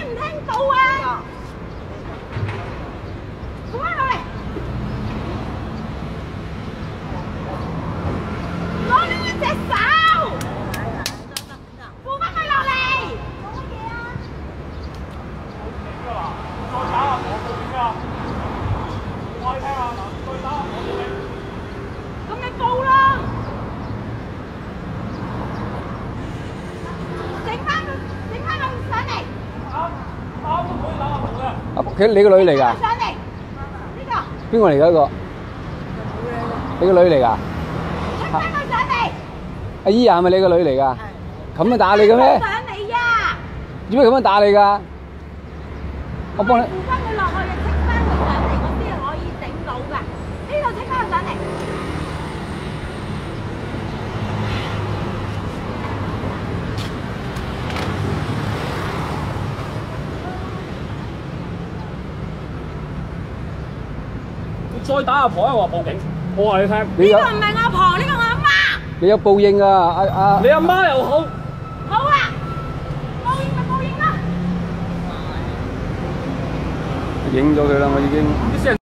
唔聽到啊？放翻落嚟，攞咗一隻手，放翻佢落嚟。做乜嘢啊？再打下我報警啊！我聽下嗱，再打下我報警。咁你報啦，整翻佢上嚟。啱都可以打下我嘅。啊，佢你個女嚟㗎？上嚟，呢個。邊個嚟㗎？呢個？你個女嚟㗎？整翻佢上嚟。阿姨啊，係咪你個女嚟㗎？咁樣打你嘅咩？上嚟呀！做咩咁樣打你㗎？我幫你。扶翻佢落去，清翻佢上嚟，我先係可以整到㗎。呢度清翻佢上嚟。再打阿婆，我話報警。我話你聽，你有呢個唔係我阿婆，呢個我阿媽。你有報應啊！你阿媽又好。好啊，報應咪報應啦。影咗佢啦，我已經。啲先係